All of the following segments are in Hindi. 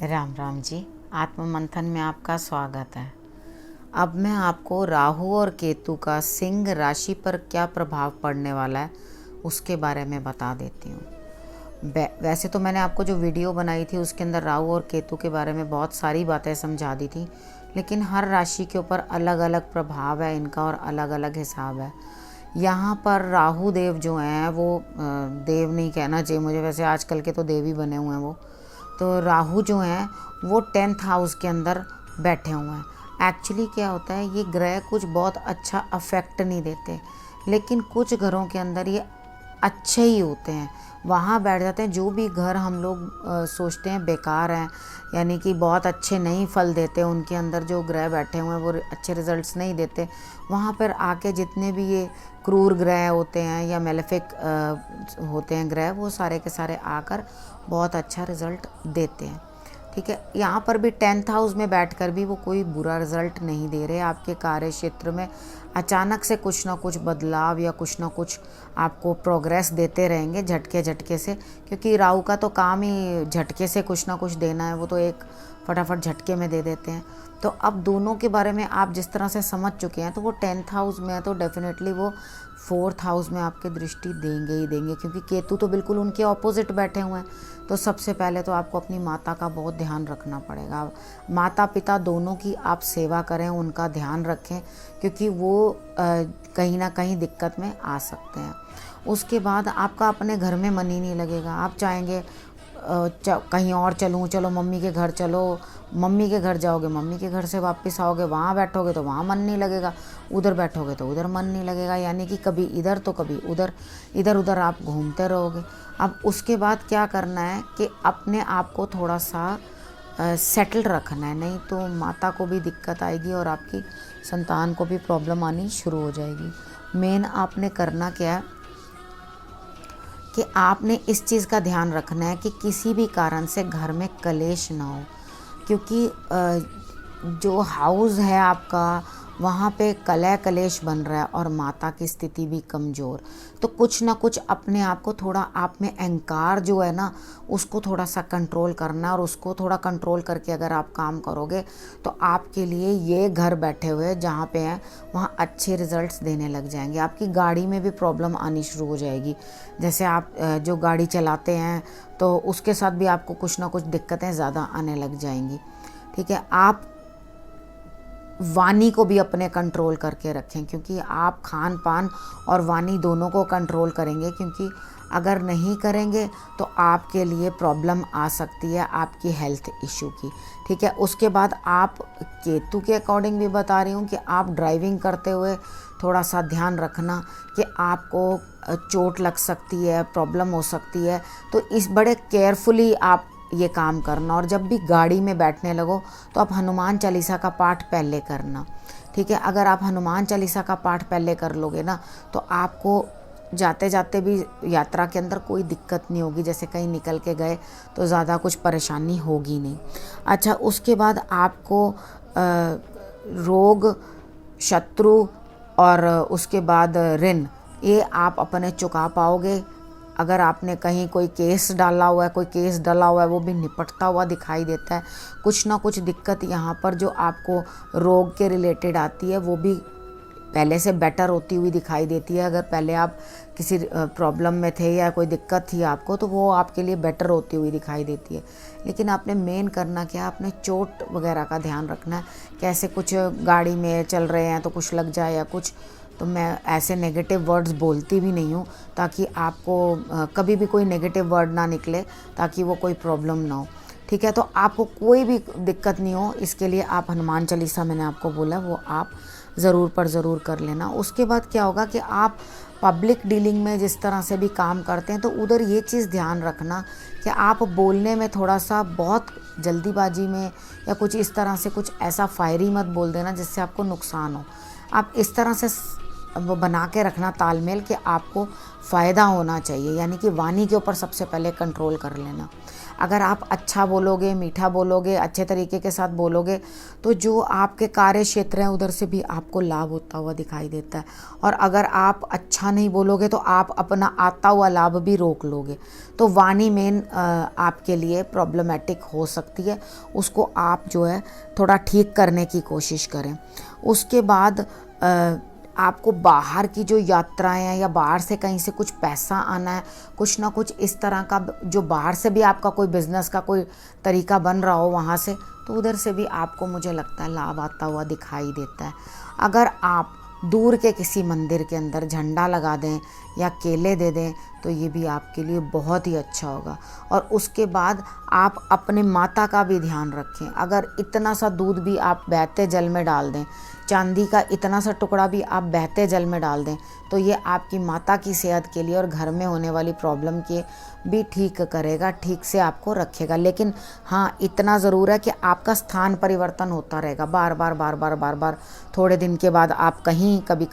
राम राम जी। आत्म मंथन में आपका स्वागत है। अब मैं आपको राहु और केतु का सिंह राशि पर क्या प्रभाव पड़ने वाला है उसके बारे में बता देती हूँ। वैसे तो मैंने आपको जो वीडियो बनाई थी उसके अंदर राहु और केतु के बारे में बहुत सारी बातें समझा दी थी, लेकिन हर राशि के ऊपर अलग अलग प्रभाव है इनका और अलग अलग हिसाब है। यहाँ पर राहु देव जो हैं वो देव नहीं कहना चाहिए मुझे, वैसे आजकल के तो देव ही बने हुए हैं वो। तो राहु जो हैं वो 10th हाउस के अंदर बैठे हुए हैं। एक्चुअली क्या होता है, ये ग्रह कुछ बहुत अच्छा अफेक्ट नहीं देते, लेकिन कुछ घरों के अंदर ये अच्छे ही होते हैं, वहाँ बैठ जाते हैं। जो भी घर हम लोग सोचते हैं बेकार हैं, यानी कि बहुत अच्छे नहीं फल देते, उनके अंदर जो ग्रह बैठे हुए हैं वो अच्छे रिजल्ट्स नहीं देते, वहाँ पर आके जितने भी ये क्रूर ग्रह होते हैं या मेलेफिक होते हैं ग्रह, वो सारे के सारे आकर बहुत अच्छा रिज़ल्ट देते हैं। ठीक है, यहाँ पर भी 10th हाउस में बैठकर भी वो कोई बुरा रिज़ल्ट नहीं दे रहे। आपके कार्य क्षेत्र में अचानक से कुछ ना कुछ बदलाव या कुछ ना कुछ आपको प्रोग्रेस देते रहेंगे झटके झटके से, क्योंकि राहु का तो काम ही झटके से कुछ ना कुछ देना है, वो तो एक फटाफट झटके में दे देते हैं। तो अब दोनों के बारे में आप जिस तरह से समझ चुके हैं, तो वो 10th हाउस में है तो डेफिनेटली वो 4th हाउस में आपकी दृष्टि देंगे ही देंगे, क्योंकि केतु तो बिल्कुल उनके ऑपोजिट बैठे हुए हैं। तो सबसे पहले तो आपको अपनी माता का बहुत ध्यान रखना पड़ेगा। माता पिता दोनों की आप सेवा करें, उनका ध्यान रखें, क्योंकि वो कहीं ना कहीं दिक्कत में आ सकते हैं। उसके बाद आपका अपने घर में मन ही नहीं लगेगा, आप चाहेंगे कहीं और चलूँ, चलो मम्मी के घर चलो, मम्मी के घर जाओगे, मम्मी के घर से वापस आओगे, वहाँ बैठोगे तो वहाँ मन नहीं लगेगा, उधर बैठोगे तो उधर मन नहीं लगेगा, यानी कि कभी इधर तो कभी उधर, इधर उधर आप घूमते रहोगे। अब उसके बाद क्या करना है कि अपने आप को थोड़ा सा सेटल रखना है, नहीं तो माता को भी दिक्कत आएगी और आपकी संतान को भी प्रॉब्लम आनी शुरू हो जाएगी। मेन आपने करना क्या है कि आपने इस चीज़ का ध्यान रखना है कि किसी भी कारण से घर में कलेश ना हो, क्योंकि जो हाउस है आपका वहाँ पे कलह कलेश बन रहा है और माता की स्थिति भी कमज़ोर। तो कुछ ना कुछ अपने आप को थोड़ा, आप में अहंकार जो है ना उसको थोड़ा सा कंट्रोल करना है, और उसको थोड़ा कंट्रोल करके अगर आप काम करोगे तो आपके लिए ये घर बैठे हुए जहाँ पे हैं वहाँ अच्छे रिजल्ट्स देने लग जाएंगे। आपकी गाड़ी में भी प्रॉब्लम आनी शुरू हो जाएगी, जैसे आप जो गाड़ी चलाते हैं तो उसके साथ भी आपको कुछ ना कुछ दिक्कतें ज़्यादा आने लग जाएंगी। ठीक है, आप वाणी को भी अपने कंट्रोल करके रखें, क्योंकि आप खान पान और वाणी दोनों को कंट्रोल करेंगे, क्योंकि अगर नहीं करेंगे तो आपके लिए प्रॉब्लम आ सकती है आपकी हेल्थ इशू की। ठीक है, उसके बाद आप केतु के अकॉर्डिंग भी बता रही हूँ कि आप ड्राइविंग करते हुए थोड़ा सा ध्यान रखना कि आपको चोट लग सकती है, प्रॉब्लम हो सकती है, तो इस बड़े केयरफुली आप ये काम करना। और जब भी गाड़ी में बैठने लगो तो आप हनुमान चालीसा का पाठ पहले करना। ठीक है, अगर आप हनुमान चालीसा का पाठ पहले कर लोगे ना तो आपको जाते जाते भी यात्रा के अंदर कोई दिक्कत नहीं होगी, जैसे कहीं निकल के गए तो ज़्यादा कुछ परेशानी होगी नहीं। अच्छा, उसके बाद आपको रोग, शत्रु और उसके बाद ऋण, ये आप अपने चुका पाओगे। अगर आपने कहीं कोई केस डाला हुआ है, कोई केस डला हुआ है, वो भी निपटता हुआ दिखाई देता है। कुछ ना कुछ दिक्कत यहाँ पर जो आपको रोग के रिलेटेड आती है वो भी पहले से बेटर होती हुई दिखाई देती है। अगर पहले आप किसी प्रॉब्लम में थे या कोई दिक्कत थी आपको, तो वो आपके लिए बेटर होती हुई दिखाई देती है। लेकिन आपने मेन करना क्या, आपने चोट वगैरह का ध्यान रखना है। कैसे कुछ गाड़ी में चल रहे हैं तो कुछ लग जाए या कुछ, तो मैं ऐसे नेगेटिव वर्ड्स बोलती भी नहीं हूँ, ताकि आपको कभी भी कोई नेगेटिव वर्ड ना निकले, ताकि वो कोई प्रॉब्लम ना हो। ठीक है, तो आपको कोई भी दिक्कत नहीं हो, इसके लिए आप हनुमान चालीसा मैंने आपको बोला वो आप ज़रूर पर ज़रूर कर लेना। उसके बाद क्या होगा कि आप पब्लिक डीलिंग में जिस तरह से भी काम करते हैं तो उधर ये चीज़ ध्यान रखना कि आप बोलने में थोड़ा सा बहुत जल्दीबाजी में या कुछ इस तरह से कुछ ऐसा फायरी मत बोल देना जिससे आपको नुकसान हो। आप इस तरह से वो बना के रखना तालमेल कि आपको फ़ायदा होना चाहिए, यानी कि वाणी के ऊपर सबसे पहले कंट्रोल कर लेना। अगर आप अच्छा बोलोगे, मीठा बोलोगे, अच्छे तरीके के साथ बोलोगे, तो जो आपके कार्य क्षेत्र हैं उधर से भी आपको लाभ होता हुआ दिखाई देता है। और अगर आप अच्छा नहीं बोलोगे तो आप अपना आता हुआ लाभ भी रोक लोगे। तो वाणी मेन आपके लिए प्रॉब्लमेटिक हो सकती है, उसको आप जो है थोड़ा ठीक करने की कोशिश करें। उसके बाद आपको बाहर की जो यात्राएं हैं या बाहर से कहीं से कुछ पैसा आना है, कुछ ना कुछ इस तरह का जो बाहर से भी आपका कोई बिजनेस का कोई तरीका बन रहा हो वहाँ से, तो उधर से भी आपको मुझे लगता है लाभ आता हुआ दिखाई देता है। अगर आप दूर के किसी मंदिर के अंदर झंडा लगा दें या केले दे दें तो ये भी आपके लिए बहुत ही अच्छा होगा। और उसके बाद आप अपने माता का भी ध्यान रखें। अगर इतना सा दूध भी आप बहते जल में डाल दें, चांदी का इतना सा टुकड़ा भी आप बहते जल में डाल दें, तो ये आपकी माता की सेहत के लिए और घर में होने वाली प्रॉब्लम के भी ठीक करेगा, ठीक से आपको रखेगा। लेकिन हाँ, इतना ज़रूर है कि आपका स्थान परिवर्तन होता रहेगा, बार बार थोड़े दिन के बाद आप कहीं कभी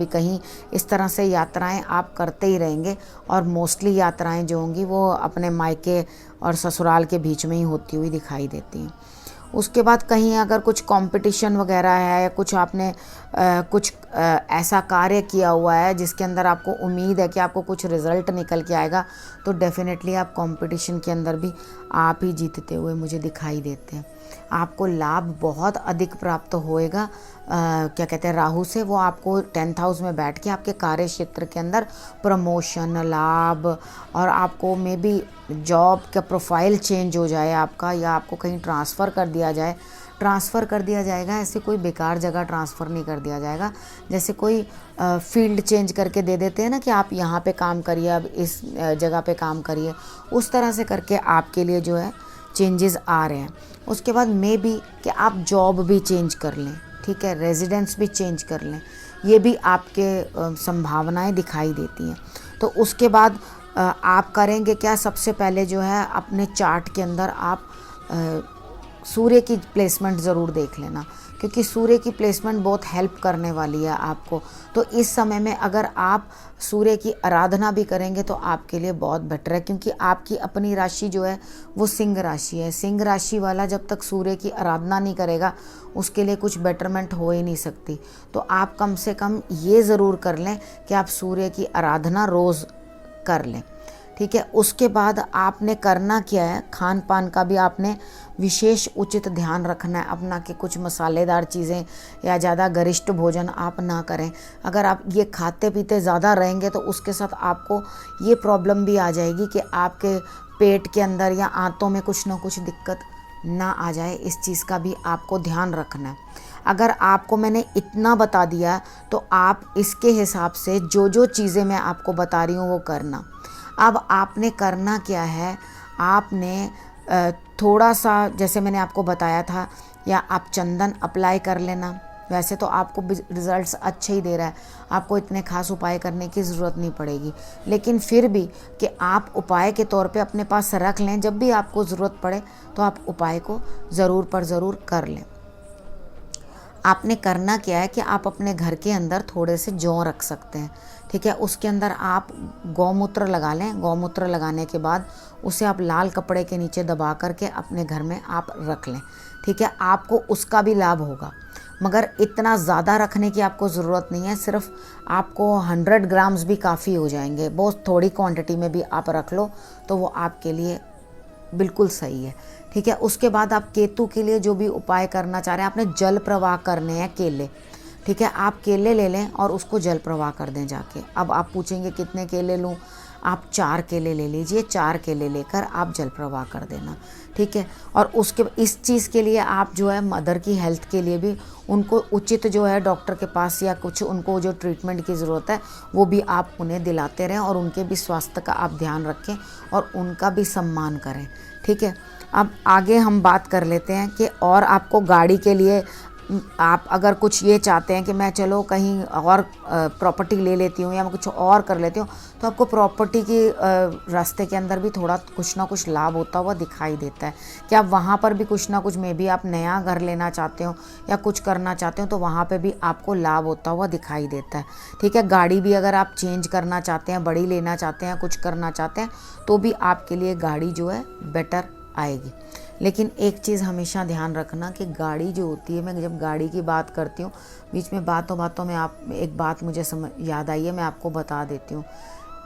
कहीं इस तरह से यात्राएं आप करते ही रहेंगे। और मोस्टली यात्राएं जो होंगी वो अपने मायके और ससुराल के बीच में ही होती हुई दिखाई देती हैं। उसके बाद कहीं अगर कुछ कंपटीशन वगैरह है या कुछ आपने कुछ ऐसा कार्य किया हुआ है जिसके अंदर आपको उम्मीद है कि आपको कुछ रिज़ल्ट निकल के आएगा, तो डेफिनेटली आप कंपटीशन के अंदर भी आप ही जीतते हुए मुझे दिखाई देते हैं। आपको लाभ बहुत अधिक प्राप्त होएगा। क्या कहते हैं, राहु से वो आपको 10th हाउस में बैठ के आपके कार्य क्षेत्र के अंदर प्रमोशन, लाभ, और आपको मे बी जॉब का प्रोफाइल चेंज हो जाए आपका, या आपको कहीं ट्रांसफ़र कर दिया जाएगा। ऐसे कोई बेकार जगह ट्रांसफ़र नहीं कर दिया जाएगा, जैसे कोई फील्ड चेंज करके दे देते हैं ना कि आप यहाँ पे काम करिए, अब इस जगह पे काम करिए, उस तरह से करके आपके लिए जो है चेंजेस आ रहे हैं। उसके बाद मे बी कि आप जॉब भी चेंज कर लें, ठीक है, रेजिडेंस भी चेंज कर लें, ये भी आपके संभावनाएं दिखाई देती हैं। तो उसके बाद आप करेंगे क्या, सबसे पहले जो है अपने चार्ट के अंदर आप सूर्य की प्लेसमेंट ज़रूर देख लेना, क्योंकि सूर्य की प्लेसमेंट बहुत हेल्प करने वाली है आपको। तो इस समय में अगर आप सूर्य की आराधना भी करेंगे तो आपके लिए बहुत बेटर है, क्योंकि आपकी अपनी राशि जो है वो सिंह राशि है। सिंह राशि वाला जब तक सूर्य की आराधना नहीं करेगा उसके लिए कुछ बेटरमेंट हो ही नहीं सकती। तो आप कम से कम ये ज़रूर कर लें कि आप सूर्य की आराधना रोज़ कर लें, ठीक है। उसके बाद आपने करना क्या है, खान पान का भी आपने विशेष उचित ध्यान रखना है अपना, कि कुछ मसालेदार चीज़ें या ज़्यादा गरिष्ठ भोजन आप ना करें। अगर आप ये खाते पीते ज़्यादा रहेंगे तो उसके साथ आपको ये प्रॉब्लम भी आ जाएगी कि आपके पेट के अंदर या आंतों में कुछ ना कुछ दिक्कत ना आ जाए। इस चीज़ का भी आपको ध्यान रखना है। अगर आपको मैंने इतना बता दिया तो आप इसके हिसाब से जो जो चीज़ें मैं आपको बता रही हूँ वो करना। अब आपने करना क्या है, आपने थोड़ा सा, जैसे मैंने आपको बताया था, या आप चंदन अप्लाई कर लेना। वैसे तो आपको रिज़ल्ट्स अच्छे ही दे रहा है, आपको इतने खास उपाय करने की ज़रूरत नहीं पड़ेगी, लेकिन फिर भी कि आप उपाय के तौर पे अपने पास रख लें, जब भी आपको ज़रूरत पड़े तो आप उपाय को ज़रूर कर लें। आपने करना क्या है कि आप अपने घर के अंदर थोड़े से जौ रख सकते हैं, ठीक है। उसके अंदर आप गौमूत्र लगा लें। गौमूत्र लगाने के बाद उसे आप लाल कपड़े के नीचे दबा करके अपने घर में आप रख लें, ठीक है। आपको उसका भी लाभ होगा, मगर इतना ज़्यादा रखने की आपको ज़रूरत नहीं है। सिर्फ आपको 100 ग्राम्स भी काफ़ी हो जाएंगे, बहुत थोड़ी क्वांटिटी में भी आप रख लो तो वो आपके लिए बिल्कुल सही है, ठीक है। उसके बाद आप केतु के लिए जो भी उपाय करना चाह रहे हैं, आपने जल प्रवाह करने हैं केले, ठीक है। आप केले ले लें और उसको जल प्रवाह कर दें जाके। अब आप पूछेंगे कितने केले लूँ, आप 4 केले ले लीजिए। 4 केले लेकर आप जल प्रवाह कर देना, ठीक है। और उसके इस चीज़ के लिए आप जो है मदर की हेल्थ के लिए भी उनको उचित जो है डॉक्टर के पास या कुछ उनको जो ट्रीटमेंट की ज़रूरत है वो भी आप उन्हें दिलाते रहें, और उनके भी स्वास्थ्य का आप ध्यान रखें और उनका भी सम्मान करें, ठीक है। अब आगे हम बात कर लेते हैं कि और आपको गाड़ी के लिए आप अगर कुछ ये चाहते हैं कि मैं चलो कहीं और प्रॉपर्टी ले लेती हूँ या मैं कुछ और कर लेती हूँ, तो आपको प्रॉपर्टी की रास्ते के अंदर भी थोड़ा कुछ ना कुछ लाभ होता हुआ दिखाई देता है कि आप वहाँ पर भी कुछ ना कुछ, मे बी आप नया घर लेना चाहते हो या कुछ करना चाहते हो, तो वहाँ पे भी आपको लाभ होता हुआ दिखाई देता है। ठीक है, गाड़ी भी अगर आप चेंज करना चाहते हैं, बड़ी लेना चाहते हैं, कुछ करना चाहते हैं, तो भी आपके लिए गाड़ी जो है बेटर आएगी। लेकिन एक चीज़ हमेशा ध्यान रखना कि गाड़ी जो होती है, मैं जब गाड़ी की बात करती हूँ, बीच में बातों बातों में आप एक बात मुझे याद आई है, मैं आपको बता देती हूँ।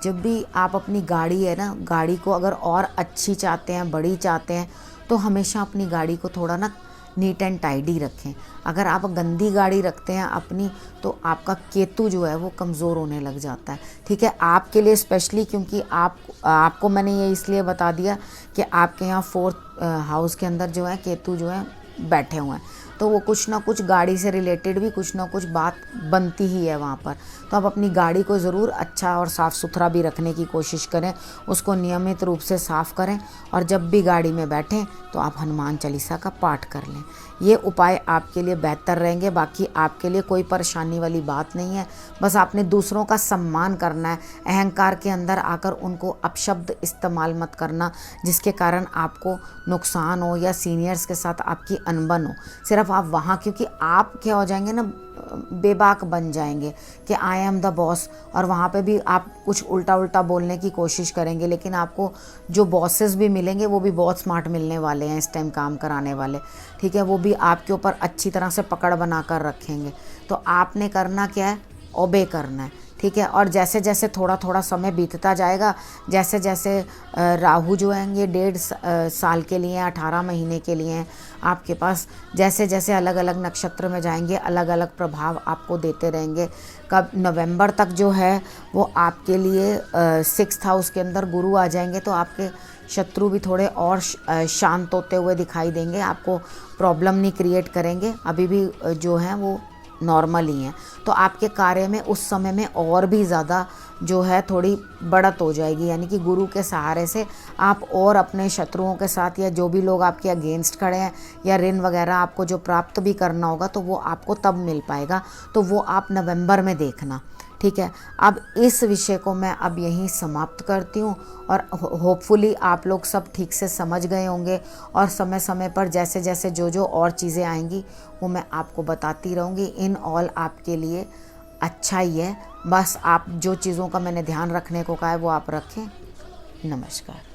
जब भी आप अपनी गाड़ी है ना, गाड़ी को अगर और अच्छी चाहते हैं, बड़ी चाहते हैं, तो हमेशा अपनी गाड़ी को थोड़ा ना नीट एंड टाइडी रखें। अगर आप गंदी गाड़ी रखते हैं अपनी, तो आपका केतु जो है वो कमज़ोर होने लग जाता है। ठीक है, आपके लिए स्पेशली, क्योंकि आपको मैंने ये इसलिए बता दिया कि आपके यहाँ 4th हाउस के अंदर जो है केतु जो है बैठे हुए हैं, तो वो कुछ ना कुछ गाड़ी से रिलेटेड भी कुछ ना कुछ बात बनती ही है वहाँ पर। तो आप अपनी गाड़ी को ज़रूर अच्छा और साफ़ सुथरा भी रखने की कोशिश करें, उसको नियमित रूप से साफ़ करें, और जब भी गाड़ी में बैठें तो आप हनुमान चालीसा का पाठ कर लें। ये उपाय आपके लिए बेहतर रहेंगे। बाकी आपके लिए कोई परेशानी वाली बात नहीं है, बस आपने दूसरों का सम्मान करना है। अहंकार के अंदर आकर उनको अपशब्द इस्तेमाल मत करना, जिसके कारण आपको नुकसान हो या सीनियर्स के साथ आपकी अनबन हो। सिर्फ आप वहाँ, क्योंकि आप क्या हो जाएंगे ना, बेबाक बन जाएंगे कि आई एम द बॉस, और वहाँ पे भी आप कुछ उल्टा उल्टा बोलने की कोशिश करेंगे। लेकिन आपको जो बॉसेस भी मिलेंगे वो भी बहुत स्मार्ट मिलने वाले हैं इस टाइम काम कराने वाले। ठीक है, वो भी आपके ऊपर अच्छी तरह से पकड़ बना कर रखेंगे। तो आपने करना क्या है, ओबे करना है। ठीक है, और जैसे जैसे थोड़ा थोड़ा समय बीतता जाएगा, जैसे जैसे राहु जो हैं ये 1.5 साल के लिए, 18 महीने के लिए हैं आपके पास, जैसे जैसे अलग अलग नक्षत्र में जाएंगे, अलग अलग प्रभाव आपको देते रहेंगे। कब नवंबर तक जो है वो आपके लिए 6th हाउस के अंदर गुरु आ जाएंगे, तो आपके शत्रु भी थोड़े और शांत होते हुए दिखाई देंगे, आपको प्रॉब्लम नहीं क्रिएट करेंगे, अभी भी जो हैं वो नॉर्मल ही हैं। तो आपके कार्य में उस समय में और भी ज़्यादा जो है थोड़ी बढ़त हो जाएगी, यानी कि गुरु के सहारे से आप और अपने शत्रुओं के साथ, या जो भी लोग आपके अगेंस्ट खड़े हैं, या ऋण वगैरह आपको जो प्राप्त भी करना होगा, तो वो आपको तब मिल पाएगा। तो वो आप नवंबर में देखना। ठीक है, अब इस विषय को मैं अब यहीं समाप्त करती हूँ, और होपफुली आप लोग सब ठीक से समझ गए होंगे, और समय समय पर जैसे जैसे जो जो और चीज़ें आएंगी वो मैं आपको बताती रहूँगी। इन ऑल आपके लिए अच्छा ही है, बस आप जो चीज़ों का मैंने ध्यान रखने को कहा है वो आप रखें। नमस्कार।